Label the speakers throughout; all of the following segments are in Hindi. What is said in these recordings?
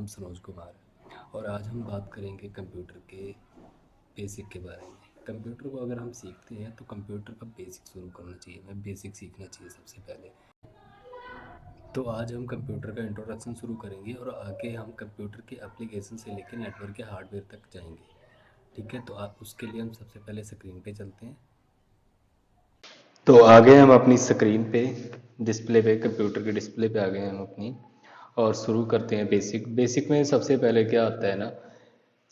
Speaker 1: सनोज कुमार और आज हम बात करेंगे कंप्यूटर के बेसिक के बारे में। कंप्यूटर को अगर हम सीखते हैं तो कंप्यूटर का बेसिक शुरू करना चाहिए, हमें बेसिक सीखना चाहिए सबसे पहले। तो आज हम कंप्यूटर का इंट्रोडक्शन शुरू करेंगे और आगे हम कंप्यूटर के एप्लीकेशन से लेकर नेटवर्क के हार्डवेयर तक जाएंगे। ठीक है, तो आप उसके लिए हम सबसे पहले स्क्रीन पे चलते हैं। तो आ गए हम अपनी स्क्रीन पे, डिस्प्ले पे, कंप्यूटर के डिस्प्ले पे आ गए हम अपनी, और शुरू करते हैं बेसिक। बेसिक में सबसे पहले क्या आता है ना,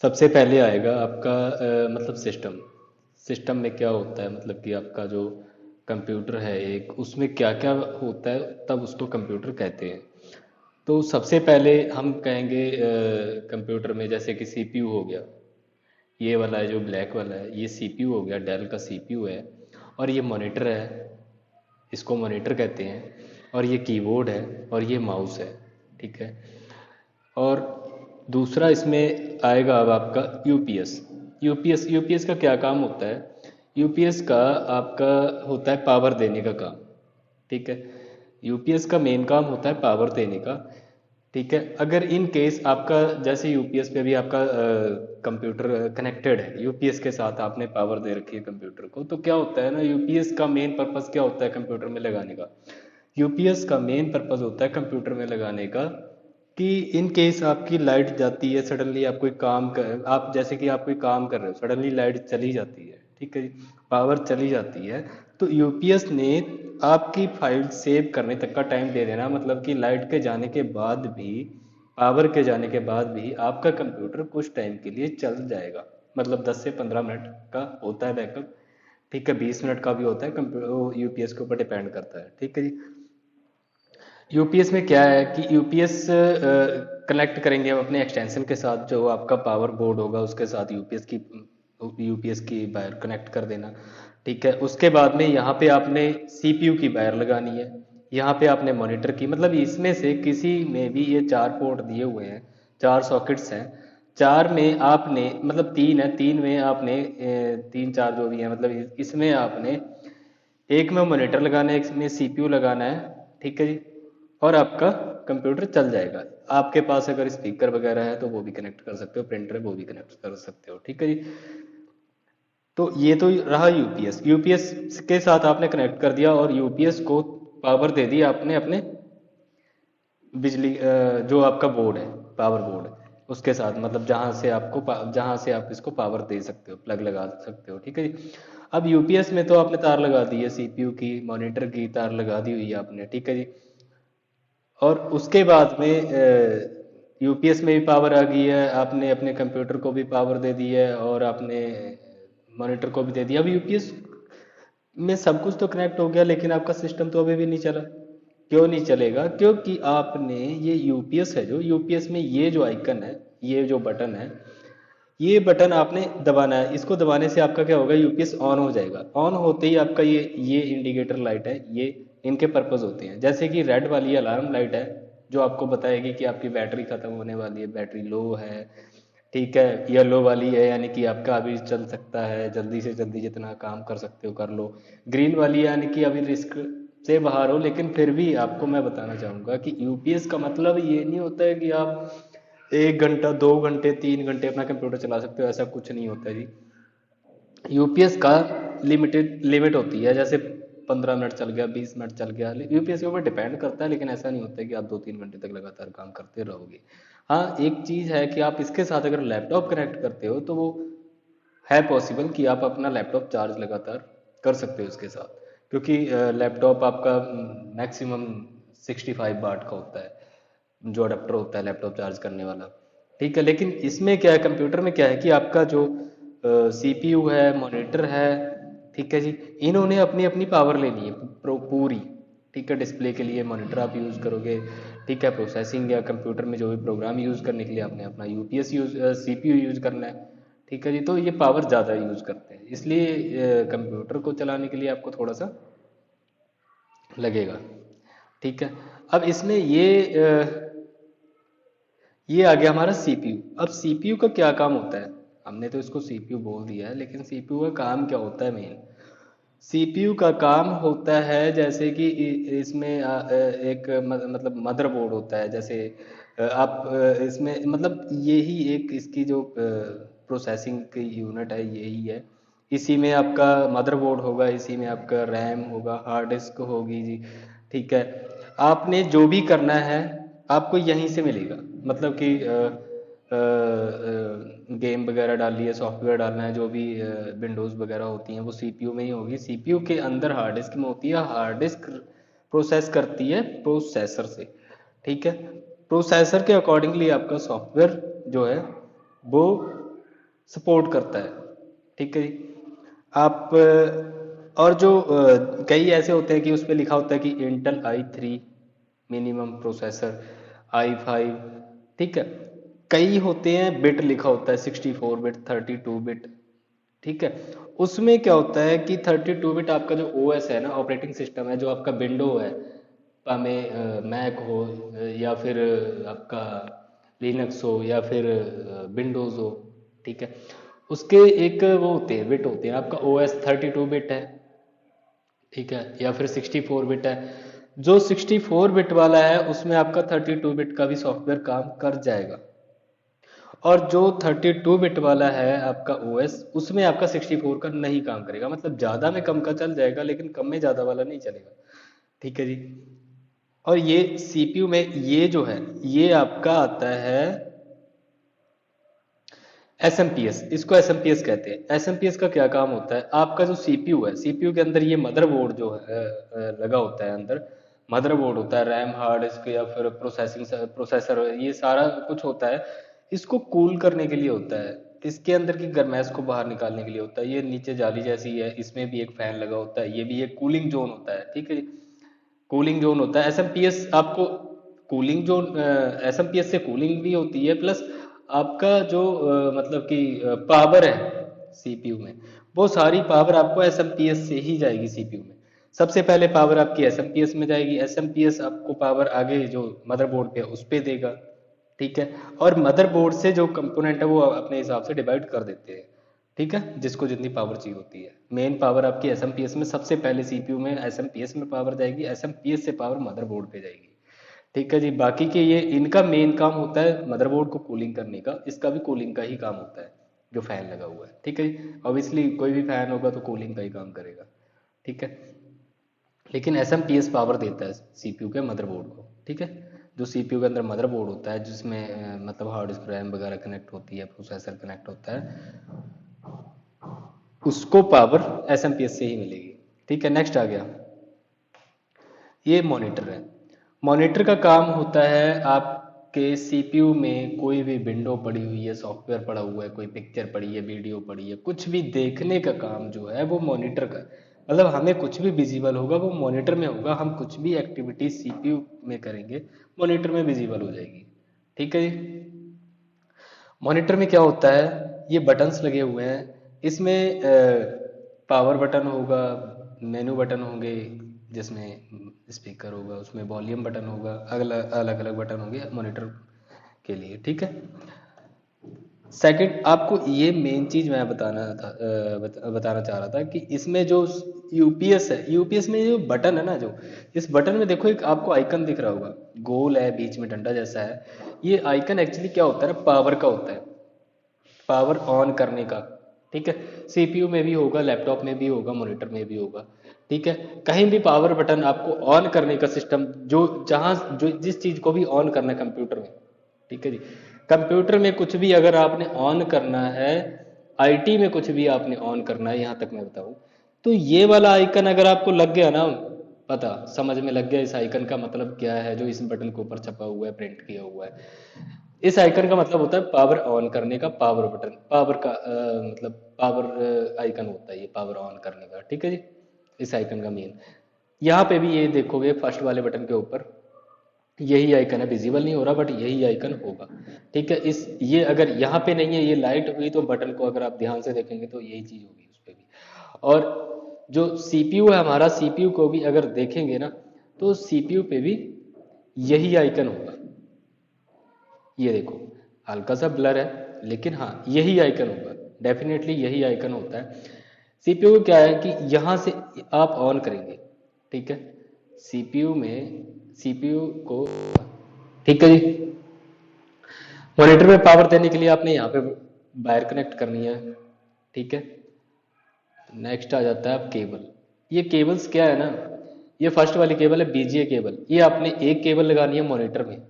Speaker 1: सबसे पहले आएगा आपका मतलब सिस्टम। सिस्टम में क्या होता है, मतलब कि आपका जो कंप्यूटर है एक, उसमें क्या क्या होता है, तब उसको कंप्यूटर कहते हैं। तो सबसे पहले हम कहेंगे कंप्यूटर में जैसे कि सीपीयू हो गया, ये वाला है जो ब्लैक वाला है, ये सीपीयू हो गया, डेल का सीपीयू है। और ये मॉनिटर है, इसको मॉनिटर कहते हैं। और ये कीबोर्ड है और ये माउस है। ठीक है। और दूसरा इसमें आएगा अब आपका यूपीएस। यूपीएस का क्या काम होता है? यूपीएस का आपका होता है पावर देने का काम। ठीक है। यूपीएस का मेन काम होता है पावर देने का। ठीक है। अगर इन केस आपका जैसे यूपीएस पे भी आपका कंप्यूटर कनेक्टेड है, यूपीएस के साथ आपने पावर दे रखी है कंप्यूटर को, तो क्या होता है ना, यूपीएस का मेन पर्पस क्या होता है कंप्यूटर में लगाने का? यूपीएस का मेन पर्पस होता है कंप्यूटर में लगाने का कि इन केस आपकी लाइट जाती है सडनली, आप कोई काम कर, आप जैसे कि आप कोई काम कर रहे हो, सडनली लाइट चली जाती है, ठीक है जी, पावर चली जाती है, तो यूपीएस ने आपकी फाइल सेव करने तक का टाइम दे देना, मतलब कि लाइट के जाने के बाद भी, पावर के जाने के बाद भी आपका कंप्यूटर कुछ टाइम के लिए चल जाएगा। मतलब 10 से 15 मिनट का होता है बैकअप। ठीक है, 20 मिनट का भी होता है, कंप्यूटर यूपीएस के ऊपर डिपेंड करता है। ठीक है जी। यूपीएस में क्या है कि यूपीएस कनेक्ट करेंगे हम अपने एक्सटेंशन के साथ, जो आपका पावर बोर्ड होगा उसके साथ यूपीएस की वायर कनेक्ट कर देना। ठीक है। उसके बाद में यहाँ पे आपने सीपीयू की वायर लगानी है, यहाँ पे आपने मॉनिटर की, मतलब इसमें से किसी में भी, ये 4 पोर्ट दिए हुए हैं, 4 सॉकेट्स हैं, 4 में आपने, मतलब 3 है, 3 में आपने 3 4 जो भी है, मतलब इसमें आपने एक में मॉनिटर लगाना है, एक में सीपीयू लगाना है। ठीक है जी। और आपका कंप्यूटर चल जाएगा। आपके पास अगर स्पीकर वगैरह है तो वो भी कनेक्ट कर सकते हो, प्रिंटर है वो भी कनेक्ट कर सकते हो। ठीक है जी। तो ये तो रहा यूपीएस। यूपीएस के साथ आपने कनेक्ट कर दिया और यूपीएस को पावर दे दी आपने अपने बिजली जो आपका बोर्ड है, पावर बोर्ड, उसके साथ, मतलब जहां से आप इसको पावर दे सकते हो, प्लग लगा सकते हो। ठीक है जी। अब यूपीएस में तो आपने तार लगा दी है, सीपीयू की, मॉनिटर की तार लगा दी हुई है आपने। ठीक है जी। और उसके बाद में यूपीएस में भी पावर आ गई है, आपने अपने कंप्यूटर को भी पावर दे दी है और आपने मॉनिटर को भी दे दिया। अब यूपीएस में सब कुछ तो कनेक्ट हो गया, लेकिन आपका सिस्टम तो अभी भी नहीं चला। क्यों नहीं चलेगा? क्योंकि आपने ये यूपीएस है, जो यूपीएस में ये जो आइकन है, ये जो बटन है, ये बटन आपने दबाना है। इसको दबाने से आपका क्या होगा, यूपीएस ऑन हो जाएगा। ऑन होते ही आपका ये इंडिकेटर लाइट है, ये इनके पर्पस होते हैं। जैसे कि रेड वाली अलार्म लाइट है, जो आपको बताएगी कि आपकी बैटरी खत्म होने वाली है, बैटरी लो है। ठीक है। येलो वाली है, यानी कि आपका अभी चल सकता है, जल्दी से जल्दी जितना काम कर सकते हो कर लो। ग्रीन वाली है, यानी कि अभी रिस्क से बाहर हो। लेकिन फिर भी आपको मैं बताना चाहूंगा कि यूपीएस का मतलब ये नहीं होता है कि आप 1 घंटा, 2 घंटे, 3 घंटे अपना कंप्यूटर चला सकते हो, ऐसा कुछ नहीं होता है जी। यूपीएस का लिमिट होती है, जैसे 15 मिनट चल गया, 20 मिनट चल गया, यूपीएस के ऊपर डिपेंड करता है, लेकिन ऐसा नहीं होता है कि आप 2 3 घंटे तक लगातार काम करते रहोगे। हाँ, एक चीज़ है कि आप इसके साथ अगर लैपटॉप कनेक्ट करते हो तो वो है पॉसिबल कि आप अपना लैपटॉप चार्ज लगातार कर सकते हो इसके साथ, क्योंकि लैपटॉप आपका मैक्सिमम 65 वाट का होता है, जो अडेप्टर होता है लैपटॉप चार्ज करने वाला। ठीक है। लेकिन इसमें क्या है, कंप्यूटर में क्या है कि आपका जो सीपीयू है, मॉनिटर है, ठीक है जी, इन्होंने अपनी अपनी पावर लेनी है पूरी। ठीक है। डिस्प्ले के लिए मॉनिटर आप यूज़ करोगे। ठीक है। प्रोसेसिंग या कंप्यूटर में जो भी प्रोग्राम यूज़ करने के लिए आपने अपना यूपीएस सीपीयू यूज़ करना है। ठीक है जी। तो ये पावर ज़्यादा यूज़ करते हैं, इसलिए कंप्यूटर को चलाने के लिए आपको थोड़ा सा लगेगा। ठीक है। अब इसमें ये आ गया हमारा सीपीयू। अब सीपीयू का क्या काम होता है? हमने तो इसको सीपीयू बोल दिया है, लेकिन सीपीयू का काम क्या होता है मेन? सीपीयू का काम होता है जैसे कि इसमें एक मतलब मदरबोर्ड होता है, जैसे इसमें मतलब यही एक इसकी जो प्रोसेसिंग की यूनिट है यही है। इसी में आपका मदरबोर्ड होगा, इसी में आपका रैम होगा, हार्ड डिस्क होगी जी। ठीक है, आपने जो भी करना है आपको यहीं से मिलेगा। मतलब कि गेम वगैरह डालनी है, सॉफ्टवेयर डालना है, जो भी विंडोज़ वगैरह होती हैं वो सीपीयू में ही होगी। सीपीयू के अंदर हार्ड डिस्क में होती है, हार्ड डिस्क प्रोसेस करती है प्रोसेसर से। ठीक है, प्रोसेसर के अकॉर्डिंगली आपका सॉफ्टवेयर जो है वो सपोर्ट करता है। ठीक है जी। आप और जो कई ऐसे होते हैं कि उस पर लिखा होता है कि Intel i3 minimum processor, i5। ठीक है, कई होते हैं बिट लिखा होता है 64 बिट, 32 बिट। ठीक है, उसमें क्या होता है कि 32 बिट आपका जो ओएस है ना, ऑपरेटिंग सिस्टम है, जो आपका विंडो है, हमें मैक हो या फिर आपका लिनक्स हो या फिर विंडोज़ हो। ठीक है, उसके एक वो होते हैं बिट होते हैं, आपका ओएस 32 बिट है। ठीक है, या फिर 64 बिट है। जो 64 बिट वाला है उसमें आपका 32 बिट का भी सॉफ्टवेयर काम कर जाएगा, और जो 32 बिट वाला है आपका ओएस उसमें आपका 64 का नहीं काम करेगा। मतलब ज़्यादा में कम का चल जाएगा लेकिन कम में ज़्यादा वाला नहीं चलेगा। ठीक है जी। और ये सीपीयू में ये जो है ये आपका आता है एस एम पी एस, इसको एस एम पी एस कहते हैं। एस एम पी एस का क्या काम होता है, आपका जो सीपीयू है, सीपीयू के अंदर ये मदरबोर्ड जो है लगा होता है अंदर, मदरबोर्ड होता है, रैम, हार्ड डिस्क या फिर प्रोसेसिंग प्रोसेसर, ये सारा कुछ होता है। इसको कूल करने के लिए होता है, इसके अंदर की गर्माइश को बाहर निकालने के लिए होता है। ये नीचे जाली जैसी है, इसमें भी एक फैन लगा होता है, ये भी एक कूलिंग जोन होता है। ठीक है, कूलिंग जोन होता है। एसएमपीएस आपको कूलिंग जोन, एसएमपीएस से कूलिंग भी होती है, प्लस आपका जो मतलब कि पावर है सीपीयू में, वो सारी पावर आपको एसएमपीएस से ही जाएगी सीपीयू में। सबसे पहले पावर आपकी एसएमपीएस में जाएगी, एसएमपीएस आपको पावर आगे जो मदरबोर्ड पे है उस पे देगा। ठीक है, और मदरबोर्ड से जो कंपोनेंट है वो अपने हिसाब से डिवाइड कर देते हैं। ठीक है, जिसको जितनी पावर चाहिए होती है। मेन पावर आपकी एसएमपीएस में, सबसे पहले सीपीयू में एसएमपीएस में पावर जाएगी, एसएमपीएस से पावर मदरबोर्ड पे जाएगी। ठीक है जी। बाकी के ये इनका मेन काम होता है मदरबोर्ड को कूलिंग करने का, इसका भी कूलिंग का ही काम होता है जो फैन लगा हुआ है। ठीक है जी, ऑब्वियसली कोई भी फैन होगा तो कूलिंग का ही काम करेगा। ठीक है, लेकिन एसएमपीएस पावर देता है सीपीयू के मदरबोर्ड को। ठीक है, जो सीपीयू के अंदर मदरबोर्ड होता है जिसमें मतलब हार्ड डिस्क, रैम वगैरह कनेक्ट होती है, प्रोसेसर कनेक्ट होता है, उसको पावर एसएमपीएस से ही मिलेगी। ठीक है, नेक्स्ट आ गया, ये मॉनिटर है। मॉनिटर का काम होता है आपके सीपीयू में कोई भी विंडो पड़ी हुई है, सॉफ्टवेयर पड़ा हुआ है, कोई पिक्चर पड़ी है, वीडियो पड़ी है, कुछ भी देखने का काम जो है वो मॉनिटर का। मतलब हमें कुछ भी विजिबल होगा वो मॉनिटर में होगा, हम कुछ भी एक्टिविटी सीपीयू में करेंगे मॉनिटर में विजिबल हो जाएगी। ठीक है जी। मॉनिटर में क्या होता है, ये बटन्स लगे हुए हैं, इसमें पावर बटन होगा, मेनू बटन होंगे, जिसमें स्पीकर होगा, उसमें वॉल्यूम बटन होगा, अलग अलग अलग बटन होंगे मॉनिटर के लिए। ठीक है। सेकंड, आपको ये मेन चीज मैं बताना था, बताना चाह रहा था कि इसमें जो यूपीएस है, यूपीएस में जो बटन है ना, जो इस बटन में देखो एक आपको आइकन दिख रहा होगा, गोल है, बीच में डंडा जैसा है। ये आइकन एक्चुअली क्या होता है ना, पावर का होता है, पावर ऑन करने का। ठीक है, सीपीयू में भी होगा, लैपटॉप में भी होगा, मॉनिटर में भी होगा। ठीक है, कहीं भी पावर बटन आपको ऑन करने का सिस्टम, जो जहां जो जिस चीज को भी ऑन करना है कंप्यूटर में। ठीक है जी, कंप्यूटर में कुछ भी अगर आपने ऑन करना है, आईटी में कुछ भी आपने ऑन करना है, यहां तक मैं बताऊं, तो ये वाला आइकन अगर आपको लग गया ना, पता समझ में लग गया इस आइकन का मतलब क्या है, जो इस बटन के ऊपर छपा हुआ है, प्रिंट किया हुआ है, इस आइकन का मतलब होता है पावर ऑन करने का, पावर बटन, पावर का मतलब पावर आइकन होता है ये, पावर ऑन करने का। ठीक है जी, इस आइकन का मेन, यहाँ पे भी ये देखोगे फर्स्ट वाले बटन के ऊपर यही आइकन है, विजिबल नहीं हो रहा बट यही आइकन होगा। ठीक है, इस ये अगर यहाँ पे नहीं है, ये लाइट हुई, तो बटन को अगर आप ध्यान से देखेंगे तो यही चीज होगी उस पे भी। और जो सीपीयू है हमारा, सीपीयू को भी अगर देखेंगे ना, तो सीपीयू पे भी यही आइकन होगा। ये देखो, हल्का सा ब्लर है लेकिन हाँ यही आइकन होगा, डेफिनेटली यही आइकन होता है। सीपीयू क्या है कि यहाँ से आप ऑन करेंगे। ठीक है, सीपीयू में, सीपीयू को, ठीक है जी, मॉनिटर में पावर देने के लिए आपने यहाँ पे वायर कनेक्ट करनी है, ठीक है। नेक्स्ट आ जाता है अब केबल। ये केबल्स क्या है ना, ये फर्स्ट वाली केबल है बीजीए केबल। ये आपने एक केबल लगानी है मॉनिटर में,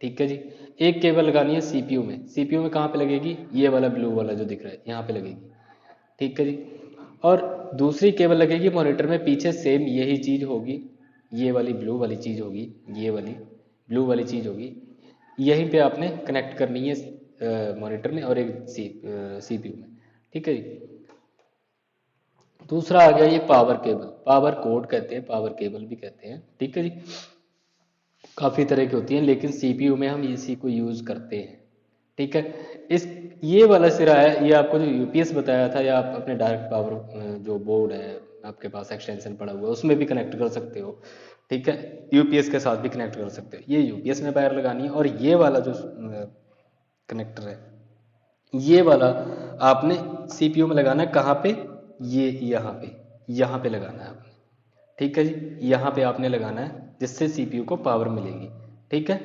Speaker 1: ठीक है जी। एक केबल लगानी है सीपीयू में। सीपीयू में कहाँ पे लगेगी, ये वाला ब्लू वाला जो दिख रहा है यहाँ पे लगेगी, ठीक है जी। और दूसरी केबल लगेगी मॉनिटर में पीछे, सेम यही चीज़ होगी, ये वाली ब्लू वाली चीज़ होगी, ये वाली ब्लू वाली चीज़ होगी। यहीं पे आपने कनेक्ट करनी है मॉनिटर में और एक सीपीयू में, ठीक है जी। दूसरा आ गया ये पावर केबल, पावर कोड कहते हैं, पावर केबल भी कहते हैं, ठीक है जी। काफ़ी तरह की होती हैं लेकिन सीपीयू में हम इसी को यूज़ करते हैं, ठीक है। इस ये वाला सिरा है, ये आपको जो यूपीएस बताया था, या आप अपने डायरेक्ट पावर जो बोर्ड है आपके पास एक्सटेंशन पड़ा हुआ है उसमें भी कनेक्ट कर सकते हो, ठीक है। यूपीएस के साथ भी कनेक्ट कर सकते हो। ये यूपीएस में वायर लगानी है। और ये वाला जो कनेक्टर है, ये वाला आपने सीपीयू में लगाना है। कहाँ पे, ये यहाँ पे लगाना है आपने, ठीक है जी। यहाँ पे आपने लगाना है जिससे सीपीयू को पावर मिलेगी, ठीक है।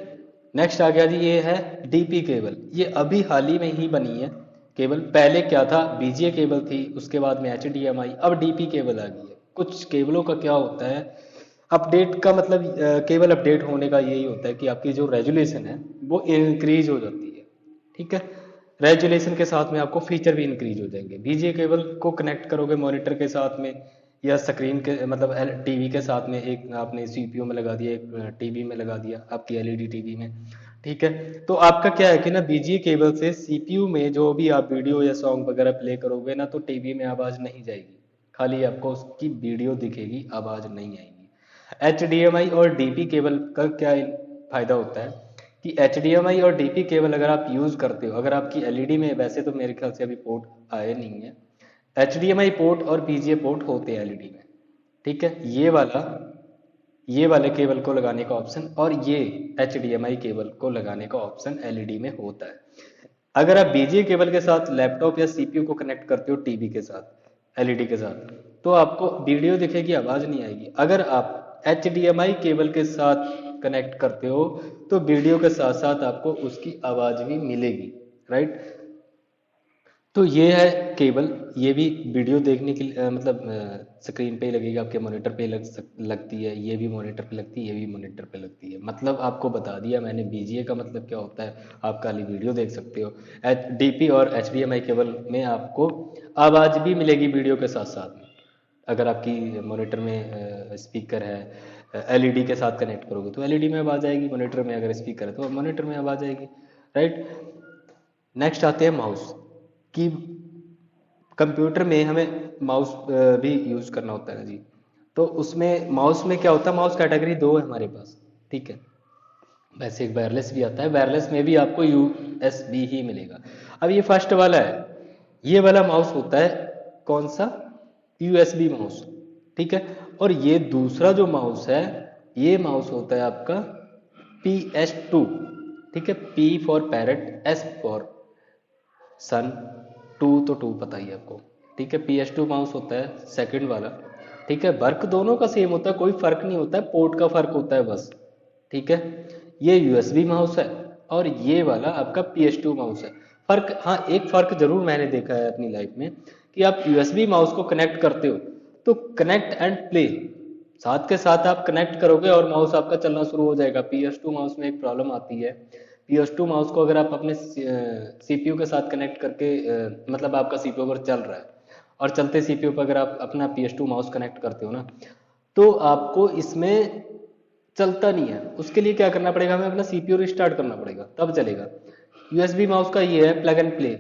Speaker 1: नेक्स्ट आ गया जी, ये है डीपी केबल। ये अभी हाल ही में ही बनी है केबल। पहले क्या था, बीजीए केबल थी, उसके बाद में एचडीएमआई, अब डीपी केबल आ गई है। कुछ केबलों का क्या होता है, अपडेट का मतलब केबल अपडेट होने का यही होता है कि आपकी जो रेजुलेशन है वो इंक्रीज हो जाती है, ठीक है। रेजुलेशन के साथ में आपको फीचर भी इंक्रीज हो जाएंगे। बीजीए केबल को कनेक्ट करोगे मॉनिटर के साथ में या स्क्रीन के मतलब टीवी के साथ में, एक आपने सीपीयू में लगा दिया, एक टीवी में लगा दिया आपकी एलईडी टीवी में, ठीक है। तो आपका क्या है कि ना, बीजीए केबल से सीपीयू में जो भी आप वीडियो या सॉन्ग वगैरह प्ले करोगे ना, तो टीवी में आवाज़ नहीं जाएगी, खाली आपको उसकी वीडियो दिखेगी, आवाज़ नहीं आएगी। एचडीएमआई और डीपी केबल का क्या फायदा होता है कि एचडीएमआई और डीपी केबल अगर आप यूज़ करते हो, अगर आपकी एलईडी में, वैसे तो मेरे ख्याल से अभी पोर्ट आए नहीं है, एचडीएमआई पोर्ट और बीजीए पोर्ट होते हैं एलईडी में, ठीक है। ये वाले केबल को लगाने का ऑप्शन और ये एचडीएमआई केबल को लगाने का ऑप्शन एलईडी में होता है। अगर आप बीजीए केबल के साथ लैपटॉप या सीपीयू को कनेक्ट करते हो टीवी के साथ, एलईडी के साथ, तो आपको वीडियो दिखेगी, आवाज़ नहीं आएगी। अगर आप एचडीएमआई केबल के साथ कनेक्ट करते हो तो वीडियो के साथ साथ आपको उसकी आवाज़ भी मिलेगी, राइट। तो ये है केबल। ये भी वीडियो देखने के लिए मतलब स्क्रीन पे ही लगेगी, आपके मॉनिटर पे लगती है, ये भी मॉनिटर पे लगती है, ये भी मॉनिटर पे लगती है। मतलब आपको बता दिया मैंने बीजीए का मतलब क्या होता है, आप खाली वीडियो देख सकते हो। डीपी और एचडीएमआई केबल में आपको आवाज़ भी मिलेगी वीडियो के साथ साथ में। अगर आपकी मॉनिटर में स्पीकर है, एलईडी के साथ कनेक्ट करोगे तो एलईडी में आवाज़ आएगी, मॉनिटर में अगर स्पीकर है तो मॉनिटर में आवाज़ आएगी, राइट। नेक्स्ट आते हैं माउस की। कंप्यूटर में हमें माउस भी यूज़ करना होता है ना जी। तो उसमें माउस में क्या होता है, माउस कैटेगरी दो है हमारे पास, ठीक है। वैसे एक वायरलेस भी आता है, वायरलेस में भी आपको यूएसबी ही मिलेगा। अब ये फर्स्ट वाला है, ये वाला माउस होता है कौन सा, यूएसबी माउस, ठीक है। और ये दूसरा जो माउस है, ये माउस होता है आपका PS2, ठीक है। P for parrot, S for son, two, तो टू पता ही है आपको, ठीक है। PS2 माउस होता है सेकंड वाला, ठीक है। वर्क दोनों का सेम होता है, कोई फर्क नहीं होता है, पोर्ट का फर्क होता है बस, ठीक है। ये यूएसबी माउस है और ये वाला आपका PS2 माउस है। फर्क, हाँ एक फर्क जरूर मैंने देखा है अपनी लाइफ में कि आप यूएसबी माउस को कनेक्ट करते हो तो कनेक्ट एंड प्ले साथ के साथ आप कनेक्ट करोगे और माउस आपका चलना शुरू हो जाएगा। PS2 माउस में एक प्रॉब्लम आती है, PS2 माउस को अगर आप अपने सीपीयू के साथ कनेक्ट करके मतलब आपका सीपीयू अगर चल रहा है और चलते सीपीयू पर अगर आप अपना PS2 माउस कनेक्ट करते हो ना, तो आपको इसमें चलता नहीं है। उसके लिए क्या करना पड़ेगा, हमें अपना सीपीयू रिस्टार्ट करना पड़ेगा तब चलेगा। यूएसबी माउस का ये है प्लग एंड प्ले,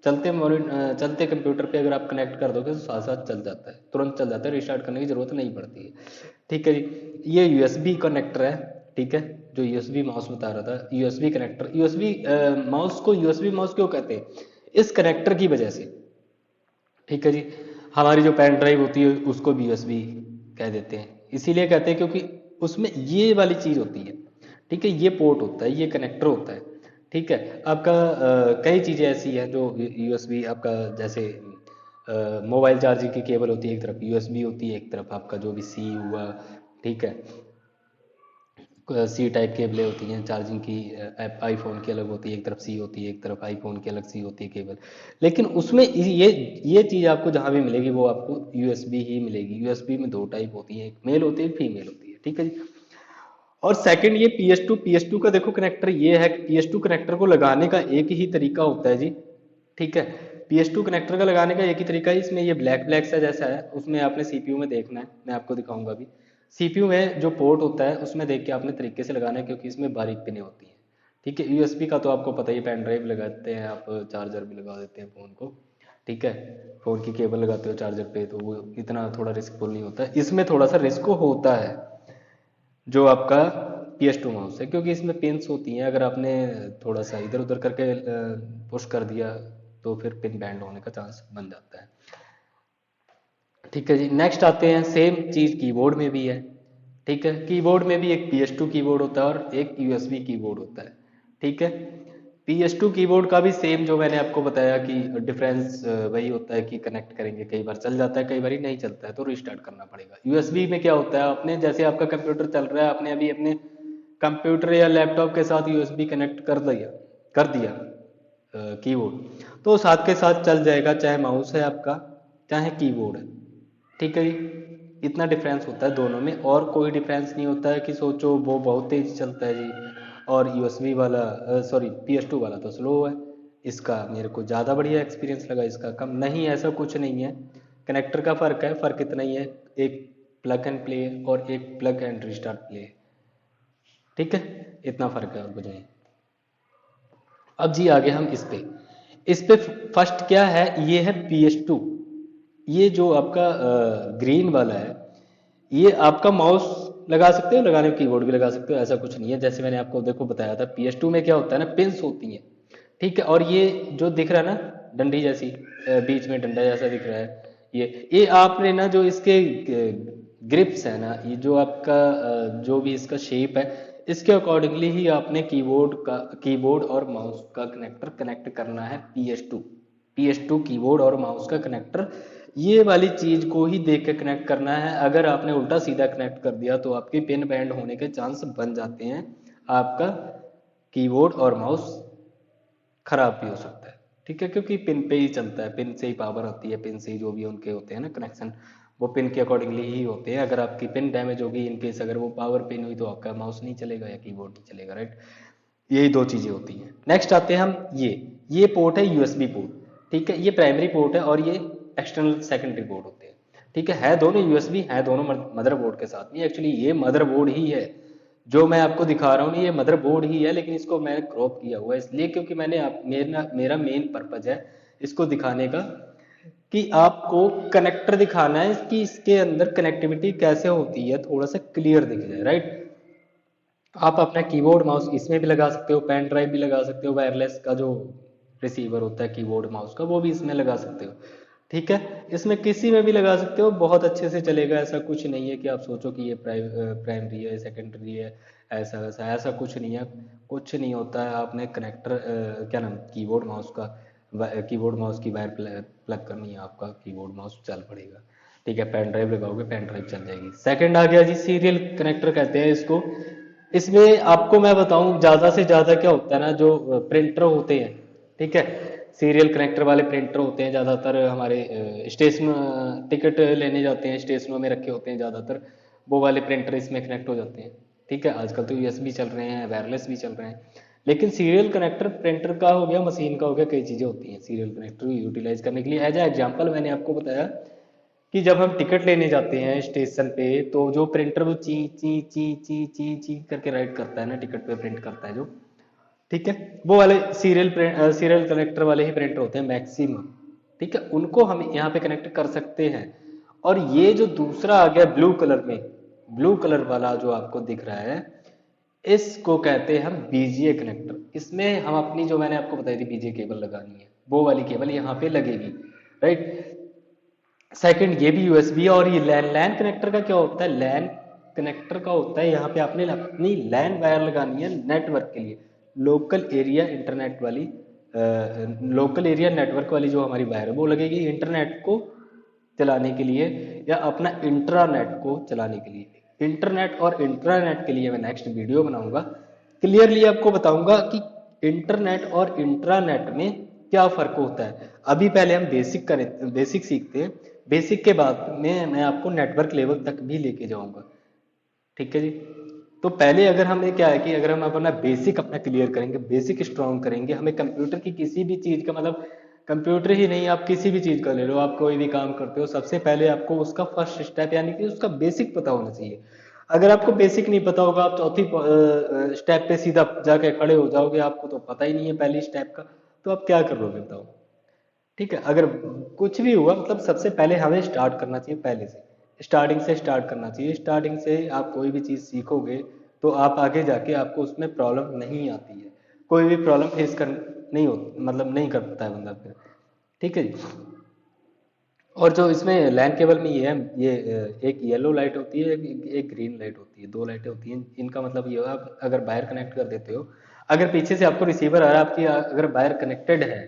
Speaker 1: चलते कंप्यूटर पे अगर आप कनेक्ट कर दोगे तो साथ साथ चल जाता है, तुरंत चल जाता है, रिस्टार्ट करने की जरूरत नहीं पड़ती है, ठीक है जी। ये यूएसबी कनेक्टर है, ठीक है। जो यूएसबी माउस बता रहा था, यूएसबी कनेक्टर, यूएसबी माउस को यूएसबी माउस क्यों कहते हैं, इस कनेक्टर की वजह से, ठीक है जी। हमारी जो पेन ड्राइव होती है उसको भी यूएसबी कह देते हैं, इसीलिए कहते हैं क्योंकि उसमें ये वाली चीज़ होती है, ठीक है। ये पोर्ट होता है, ये कनेक्टर होता है, ठीक है। आपका कई चीज़ें ऐसी हैं जो यूएसबी आपका, जैसे मोबाइल चार्जिंग की केबल होती है एक तरफ, यूएसबी होती है एक तरफ, आपका जो भी सी हुआ, ठीक है। सी टाइप केबलें होती हैं चार्जिंग की। आईफोन की अलग होती है, एक तरफ सी होती है, एक तरफ आईफोन की अलग सी होती है केबल। लेकिन उसमें ये चीज़ आपको जहाँ भी मिलेगी वो आपको यूएसबी ही मिलेगी। यूएसबी में दो टाइप होती है, एक मेल होती है, एक फीमेल होती है, ठीक है जी। और सेकंड ये पी एस टू का देखो कनेक्टर ये है, पी एस टू कनेक्टर को लगाने का एक ही तरीका होता है जी, ठीक है। पी एस टू कनेक्टर का लगाने का एक ही तरीका है, इसमें ये ब्लैक ब्लैक सा जैसा है, उसमें आपने सीपीयू में देखना है, मैं आपको दिखाऊंगा अभी। सीपीयू में जो पोर्ट होता है उसमें देख के आपने तरीके से लगाना है, क्योंकि इसमें बारीक पिनें होती हैं, ठीक है। यूएसबी का तो आपको पता ही, पेन ड्राइव लगाते हैं आप, चार्जर भी लगा देते हैं फ़ोन को, ठीक है। फ़ोन की केबल लगाते हो चार्जर पे, तो वो इतना थोड़ा रिस्कफुल नहीं होता है। इसमें थोड़ा सा रिस्क होता है जो आपका पी एस टू माउस है, क्योंकि इसमें पिन्स होती हैं, अगर आपने थोड़ा सा इधर उधर करके पुश कर दिया तो फिर पिन बैंड होने का चांस बन जाता है, ठीक है जी। नेक्स्ट आते हैं, सेम चीज़ कीबोर्ड में भी है, ठीक है। कीबोर्ड में भी एक पी एस टू कीबोर्ड होता है और एक यूएसबी कीबोर्ड होता है, ठीक है। पी एस टू कीबोर्ड का भी सेम जो मैंने आपको बताया कि डिफरेंस वही होता है कि कनेक्ट करेंगे, कई बार चल जाता है, कई बार ही नहीं चलता है, तो रिस्टार्ट करना पड़ेगा। यूएसबी में क्या होता है, आपने जैसे आपका कंप्यूटर चल रहा है, आपने अभी अपने कंप्यूटर या लैपटॉप के साथ यूएसबी कनेक्ट कर दिया कीबोर्ड, तो साथ के साथ चल जाएगा, चाहे माउस है आपका, चाहे कीबोर्ड है, ठीक है जी। इतना डिफरेंस होता है दोनों में, और कोई डिफरेंस नहीं होता है कि सोचो वो बहुत तेज चलता है जी और यूएसबी वाला, सॉरी पी एस टू वाला तो स्लो है, इसका मेरे को ज़्यादा बढ़िया एक्सपीरियंस लगा, इसका कम। नहीं, ऐसा कुछ नहीं है, कनेक्टर का फ़र्क है, फ़र्क इतना ही है, एक प्लग एंड प्ले और एक प्लग एंड रिस्टार्ट प्ले, ठीक है। इतना फ़र्क है और कुछ नहीं। अब जी आगे हम इस पे फर्स्ट क्या है, ये है पी एस टू। ये जो आपका ग्रीन वाला है, ये आपका माउस लगा सकते हो, लगाने में कीबोर्ड भी लगा सकते हो, ऐसा कुछ नहीं है। जैसे मैंने आपको देखो बताया था, पी एस टू में क्या होता है ना, पिंस होती हैं, ठीक है। और ये जो दिख रहा है ना डंडी जैसी, बीच में डंडा जैसा दिख रहा है, ये आपने ना जो इसके ग्रिप्स है ना, ये जो आपका जो भी इसका शेप है, इसके अकॉर्डिंगली ही आपने कीबोर्ड और माउस का कनेक्टर कनेक्ट करना है। पी एस टू कीबोर्ड और माउस का कनेक्टर ये वाली चीज को ही देख के कनेक्ट करना है। अगर आपने उल्टा सीधा कनेक्ट कर दिया तो आपके पिन बैंड होने के चांस बन जाते हैं, आपका कीबोर्ड और माउस खराब भी हो सकता है, ठीक है। क्योंकि पिन पे ही चलता है, पिन से ही पावर आती है, पिन से ही जो भी उनके होते हैं ना कनेक्शन, वो पिन के अकॉर्डिंगली ही होते हैं। अगर आपकी पिन डैमेज होगी, इन केस अगर वो पावर पिन हुई, तो आपका माउस नहीं चलेगा या कीबोर्ड नहीं चलेगा, राइट। यही दो चीजें होती हैं। नेक्स्ट आते हैं हम, ये पोर्ट है यूएसबी पोर्ट, ठीक है। ये प्राइमरी पोर्ट है और ये एक्सटर्नल सेकेंडरी पोर्ट होते हैं, ठीक है दोनों यूएसबी है, दोनों मदरबोर्ड के साथ में। एक्चुअली ये मदरबोर्ड ही है जो मैं आपको दिखा रहा हूँ, ये मदरबोर्ड ही है, लेकिन इसको मैंने क्रॉप किया हुआ है इसलिए क्योंकि मेरा मेन पर्पज है इसको दिखाने का, कि आपको कनेक्टर दिखाना है कि इसके अंदर कनेक्टिविटी कैसे होती है, थोड़ा सा क्लियर दिख जाए, राइट। आप अपना कीबोर्ड माउस इसमें भी लगा सकते हो, पेन ड्राइव भी लगा सकते हो, वायरलेस का जो रिसीवर होता है कीबोर्ड माउस का, वो भी इसमें लगा सकते हो, ठीक है। इसमें किसी में भी लगा सकते हो, बहुत अच्छे से चलेगा। ऐसा कुछ नहीं है कि आप सोचो कि ये प्राइमरी है, सेकेंडरी है, ऐसा वैसा, ऐसा कुछ नहीं है, कुछ नहीं होता है। आपने कनेक्टर क्या नाम, कीबोर्ड माउस की वायर प्लग करनी है, आपका कीबोर्ड माउस चल पड़ेगा, ठीक है। पेन ड्राइव लगाओगे, पेन ड्राइव चल जाएगी। सेकंड आ गया जी, सीरियल कनेक्टर कहते हैं इसको। इसमें आपको मैं बताऊं, ज़्यादा से ज़्यादा क्या होता है ना, जो प्रिंटर होते हैं, ठीक है, सीरियल कनेक्टर वाले प्रिंटर होते हैं ज़्यादातर हमारे स्टेशन, टिकट लेने जाते हैं स्टेशनों में रखे होते हैं ज़्यादातर, वो वाले प्रिंटर इसमें कनेक्ट हो जाते हैं, ठीक है। आजकल तो यूएसबी चल रहे हैं, वायरलेस भी चल रहे हैं, लेकिन सीरियल कनेक्टर प्रिंटर का हो गया, मशीन का हो गया, कई चीज़ें होती हैं सीरियल कनेक्टर यूटिलाइज करने के लिए। एज ए एग्जाम्पल मैंने आपको बताया कि जब हम टिकट लेने जाते हैं स्टेशन पे, तो जो प्रिंटर वो ची ची ची ची ची ची करके राइट करता है ना, टिकट पे प्रिंट करता है जो, ठीक है, वो वाले सीरियल कनेक्टर वाले ही प्रिंटर होते हैं मैक्सिमम, ठीक है। उनको हम यहाँ पे कनेक्ट कर सकते हैं। और ये जो दूसरा आ गया ब्लू कलर में, ब्लू कलर वाला जो आपको दिख रहा है, इसको कहते हैं हम बीजीए कनेक्टर। इसमें हम अपनी, जो मैंने आपको बताई थी बीजीए केबल लगानी है, वो वाली केबल यहाँ पे लगेगी, राइट। सेकंड ये भी यूएसबी है। और ये लैन लैन कनेक्टर का क्या होता है, लैन कनेक्टर का होता है, यहाँ पे आपने अपनी लैन वायर लगानी है नेटवर्क के लिए, लोकल एरिया इंटरनेट वाली, लोकल एरिया नेटवर्क वाली जो हमारी वायर है वो लगेगी इंटरनेट को चलाने के लिए, या अपना इंट्रानेट को चलाने के लिए, इंटरनेट और इंट्रानेट के लिए मैं नेक्स्ट वीडियो बनाऊंगा, क्लियरली आपको बताऊंगा कि इंटरनेट और इंट्रानेट में क्या फर्क होता है। अभी पहले हम बेसिक सीखते हैं, बेसिक के बाद में मैं आपको नेटवर्क लेवल तक भी लेके जाऊंगा, ठीक है जी। तो पहले अगर हमें क्या है कि अगर हम अपना बेसिक अपना क्लियर करेंगे, बेसिक स्ट्रॉन्ग करेंगे, हमें कंप्यूटर की किसी भी चीज़ का मतलब कंप्यूटर ही नहीं, आप किसी भी चीज़ का ले लो, आप कोई भी काम करते हो, सबसे पहले आपको उसका फर्स्ट स्टेप यानी कि उसका बेसिक पता होना चाहिए। अगर आपको बेसिक नहीं पता होगा, आप चौथी स्टेप पे सीधा जाके खड़े हो जाओगे, आपको तो पता ही नहीं है पहली स्टेप का, तो आप क्या करोगे बताओ। ठीक है, अगर कुछ भी हुआ मतलब सबसे पहले हमें स्टार्ट करना चाहिए, पहले से स्टार्टिंग से स्टार्ट करना चाहिए। स्टार्टिंग से आप कोई भी चीज़ सीखोगे तो आप आगे जाके आपको उसमें प्रॉब्लम नहीं आती है, कोई भी प्रॉब्लम फेस कर नहीं हो मतलब नहीं करता है बंदा फिर, ठीक है जी। और जो इसमें लैन केबल में ये है, ये एक येलो लाइट होती है, एक ग्रीन लाइट होती है, दो लाइटें होती हैं। इनका मतलब ये है, आप अगर वायर कनेक्ट कर देते हो, अगर पीछे से आपको रिसीवर आ रहा है, आपकी अगर वायर कनेक्टेड है,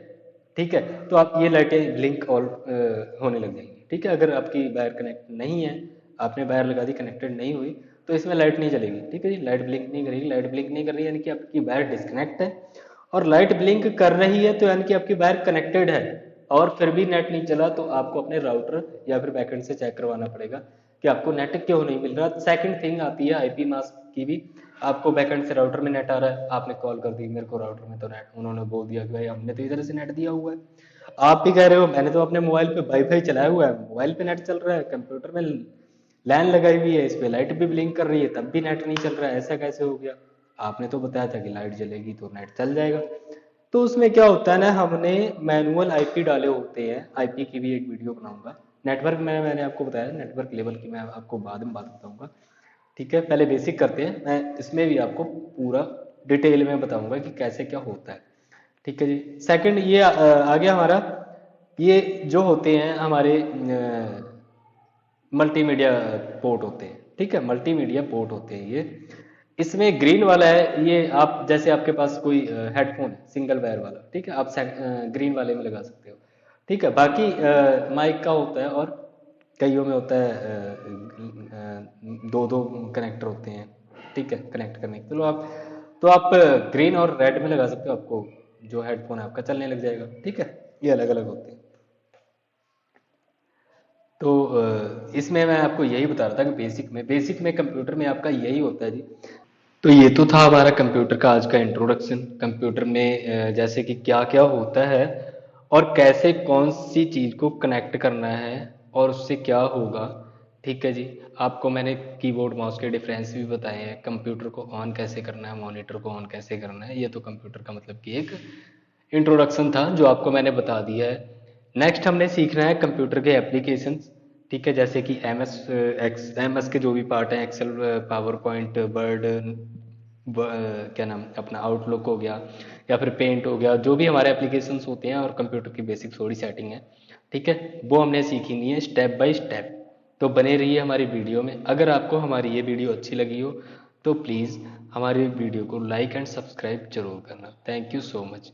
Speaker 1: ठीक है, तो आप ये लाइटें ब्लिंक ऑल होने लग जाएंगी, ठीक है। अगर आपकी वायर कनेक्ट नहीं है, आपने वायर लगा दी, कनेक्टेड नहीं हुई, तो इसमें लाइट नहीं चलेगी, ठीक है जी। लाइट ब्लिंक नहीं करेगी, लाइट ब्लिंक नहीं कर रही है यानी कि आपकी वायर डिस्कनेक्ट है, और लाइट ब्लिंक कर रही है तो यानी कि आपकी वायर कनेक्टेड है, और फिर भी नेट नहीं चला, तो आपको अपने राउटर या फिर बैकएंड से चेक करवाना पड़ेगा कि आपको नेट क्यों नहीं मिल रहा। सेकंड थिंग आती है आईपी मास्क की भी, आपको बैकएंड से राउटर में नेट आ रहा है, आपने कॉल कर दी मेरे को राउटर में तो नेट, उन्होंने बोल दिया कि भाई हमने तो इधर से नेट दिया हुआ है। आप भी कह रहे हो मैंने तो अपने मोबाइल पे वाईफाई चलाया हुआ है, मोबाइल पे नेट चल रहा है, कंप्यूटर में लैन लगाई हुई है, इस पे लाइट भी ब्लिंक कर रही है, तब भी नेट नहीं चल रहा है, ऐसा कैसे हो गया। आपने तो बताया था कि लाइट जलेगी तो नेट चल जाएगा। तो उसमें क्या होता है ना, हमने मैनुअल आईपी डाले होते हैं, आईपी की भी एक वीडियो बनाऊंगा। नेटवर्क में मैंने आपको बताया, नेटवर्क लेवल की मैं आपको बाद में बात बताऊंगा, ठीक है। पहले बेसिक करते हैं, मैं इसमें भी आपको पूरा डिटेल में बताऊंगा कि कैसे क्या होता है, ठीक है जी। सेकंड ये आ गया हमारा, ये जो होते हैं हमारे मल्टीमीडिया पोर्ट होते हैं, ठीक है, मल्टीमीडिया पोर्ट होते हैं ये। इसमें ग्रीन वाला है, ये आप जैसे आपके पास कोई हेडफोन है सिंगल वायर वाला, ठीक है, आप ग्रीन वाले में लगा सकते हो, ठीक है। बाकी माइक का होता है, और कईयों में होता है दो दो कनेक्टर होते हैं, ठीक है, कनेक्ट करने के, तो आप ग्रीन और रेड में लगा सकते हो, आपको जो हेडफोन है आपका चलने लग जाएगा, ठीक है। ये अलग अलग होते हैं। तो इसमें मैं आपको यही बता रहा था कि बेसिक में कंप्यूटर में आपका यही होता है जी। तो ये तो था हमारा कंप्यूटर का आज का इंट्रोडक्शन। कंप्यूटर में जैसे कि क्या क्या होता है, और कैसे कौन सी चीज़ को कनेक्ट करना है, और उससे क्या होगा, ठीक है जी। आपको मैंने कीबोर्ड माउस के डिफरेंस भी बताए हैं, कंप्यूटर को ऑन कैसे करना है, मॉनिटर को ऑन कैसे करना है, ये तो कंप्यूटर का मतलब कि एक इंट्रोडक्शन था जो आपको मैंने बता दिया है। नेक्स्ट हमने सीखना है कंप्यूटर के एप्लीकेशंस, ठीक है, जैसे कि एम एस के जो भी पार्ट हैं, एक्सेल, पावर पॉइंट, वर्ड, क्या नाम अपना आउटलुक हो गया, या फिर पेंट हो गया, जो भी हमारे एप्लीकेशंस होते हैं, और कंप्यूटर की बेसिक थोड़ी सेटिंग है, ठीक है, वो हमने सीखनी है स्टेप बाय स्टेप। तो बने रहिए हमारी वीडियो में। अगर आपको हमारी ये वीडियो अच्छी लगी हो तो प्लीज़ हमारी वीडियो को लाइक एंड सब्सक्राइब जरूर करना। Thank you so much.